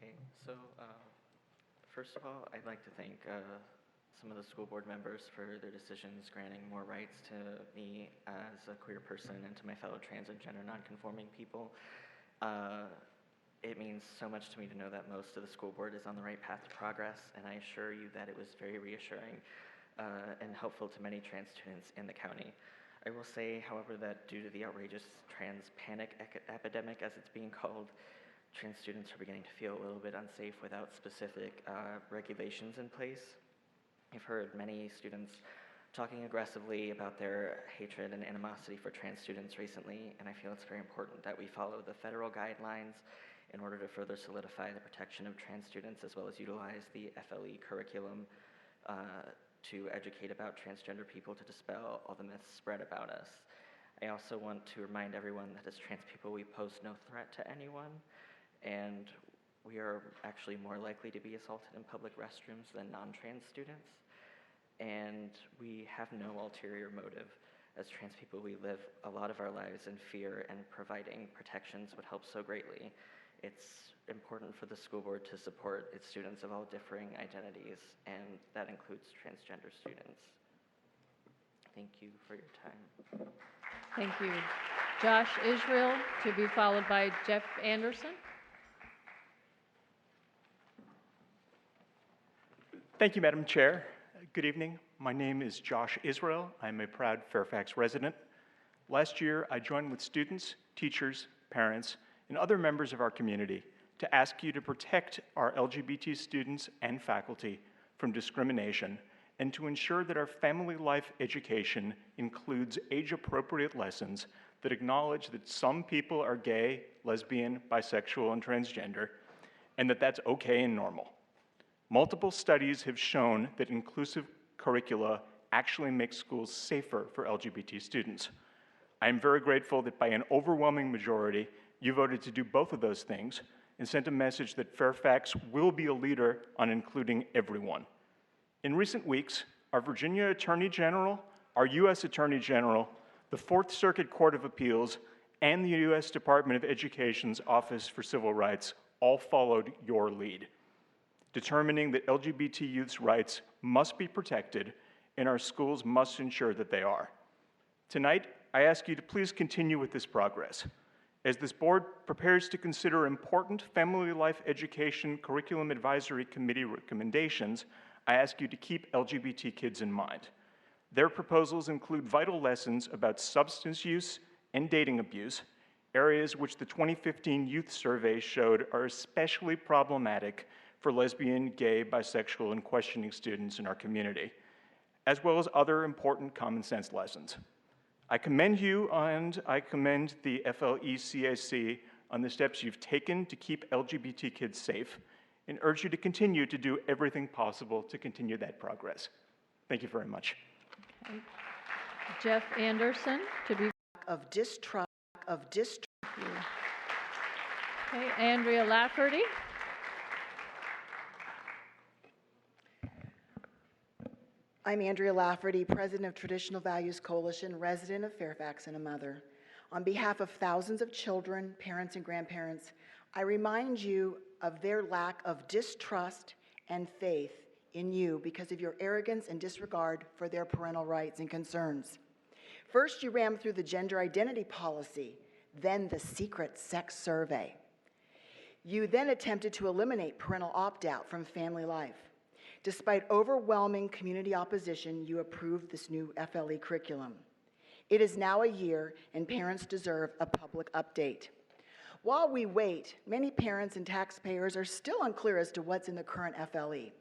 Okay, so first of all, I'd like to thank some of the school board members for their decisions granting more rights to me as a queer person and to my fellow trans and gender nonconforming people. It means so much to me to know that most of the school board is on the right path to progress, and I assure you that it was very reassuring and helpful to many trans students in the county. I will say, however, that due to the outrageous trans panic epidemic, as it's being called, trans students are beginning to feel a little bit unsafe without specific regulations in place. I've heard many students talking aggressively about their hatred and animosity for trans students recently, and I feel it's very important that we follow the federal guidelines in order to further solidify the protection of trans students, as well as utilize the FLE curriculum to educate about transgender people to dispel all the myths spread about us. I also want to remind everyone that as trans people, we pose no threat to anyone, and we are actually more likely to be assaulted in public restrooms than non-trans students. And we have no ulterior motive. As trans people, we live a lot of our lives in fear, and providing protections would help so greatly. It's important for the school board to support its students of all differing identities, and that includes transgender students. Thank you for your time. Thank you. Josh Israel, to be followed by Jeff Anderson. Thank you, Madam Chair. Good evening. My name is Josh Israel. I'm a proud Fairfax resident. Last year, I joined with students, teachers, parents, and other members of our community to ask you to protect our LGBT students and faculty from discrimination and to ensure that our family life education includes age-appropriate lessons that acknowledge that some people are gay, lesbian, bisexual, and transgender, and that that's okay and normal. Multiple studies have shown that inclusive curricula actually make schools safer for LGBT students. I am very grateful that by an overwhelming majority, you voted to do both of those things and sent a message that Fairfax will be a leader on including everyone. In recent weeks, our Virginia Attorney General, our U.S. Attorney General, the Fourth Circuit Court of Appeals, and the U.S. Department of Education's Office for Civil Rights all followed your lead, determining that LGBT youth's rights must be protected and our schools must ensure that they are. Tonight, I ask you to please continue with this progress. As this board prepares to consider important family life education curriculum advisory committee recommendations, I ask you to keep LGBT kids in mind. Their proposals include vital lessons about substance use and dating abuse, areas which the 2015 youth survey showed are especially problematic for lesbian, gay, bisexual, and questioning students in our community, as well as other important common sense lessons. I commend you and I commend the FLE-CAC on the steps you've taken to keep LGBT kids safe and urge you to continue to do everything possible to continue that progress. Thank you very much. Okay. Jeff Anderson, to be of distrust. Okay, Andrea Lafferty. I'm Andrea Lafferty, President of Traditional Values Coalition, resident of Fairfax and a mother. On behalf of thousands of children, parents, and grandparents, I remind you of their lack of distrust and faith in you because of your arrogance and disregard for their parental rights and concerns. First, you rammed through the gender identity policy, then the secret sex survey. You then attempted to eliminate parental opt-out from family life. Despite overwhelming community opposition, you approved this new FLE curriculum. It is now a year, and parents deserve a public update. While we wait, many parents and taxpayers are still unclear as to what's in the current FLE.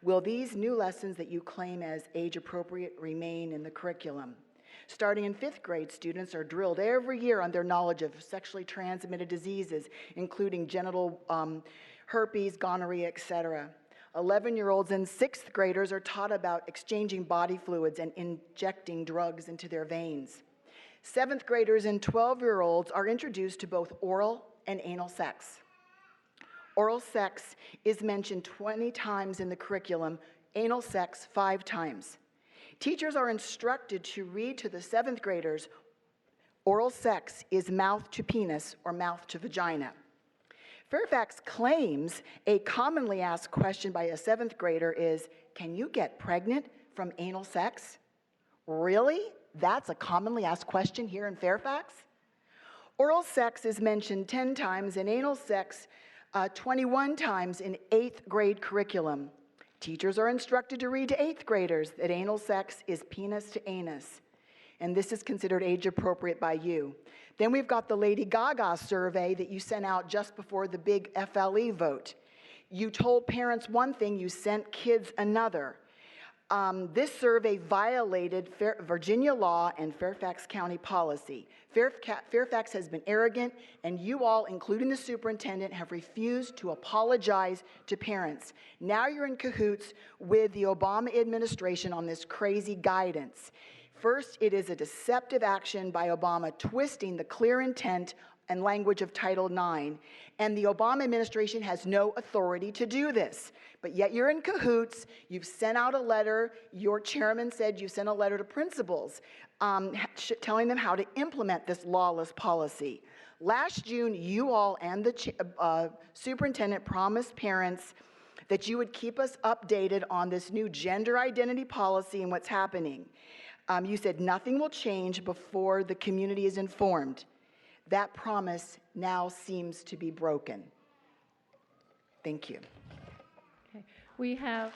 Will these new lessons that you claim as age-appropriate remain in the curriculum? Starting in 5th grade, students are drilled every year on their knowledge of sexually transmitted diseases, including genital herpes, gonorrhea, etc. 11-year-olds and 6th graders are taught about exchanging body fluids and injecting drugs into their veins. 7th graders and 12-year-olds are introduced to both oral and anal sex. Oral sex is mentioned 20 times in the curriculum, anal sex 5 times. Teachers are instructed to read to the 7th graders, oral sex is mouth to penis or mouth to vagina. Fairfax claims a commonly asked question by a 7th grader is, can you get pregnant from anal sex? Really? That's a commonly asked question here in Fairfax? Oral sex is mentioned 10 times and anal sex 21 times in 8th grade curriculum. Teachers are instructed to read to 8th graders that anal sex is penis to anus, and this is considered age appropriate by you. Then we've got the Lady Gaga survey that you sent out just before the big FLE vote. You told parents one thing, you sent kids another. This survey violated Virginia law and Fairfax County policy. Fairfax has been arrogant, and you all, including the superintendent, have refused to apologize to parents. Now you're in cahoots with the Obama administration on this crazy guidance. First, it is a deceptive action by Obama, twisting the clear intent and language of Title IX, and the Obama administration has no authority to do this. But yet you're in cahoots. You've sent out a letter. Your chairman said you sent a letter to principals telling them how to implement this lawless policy. Last June, you all and the superintendent promised parents that you would keep us updated on this new gender identity policy and what's happening. You said nothing will change before the community is informed. That promise now seems to be broken. Thank you. Okay. We have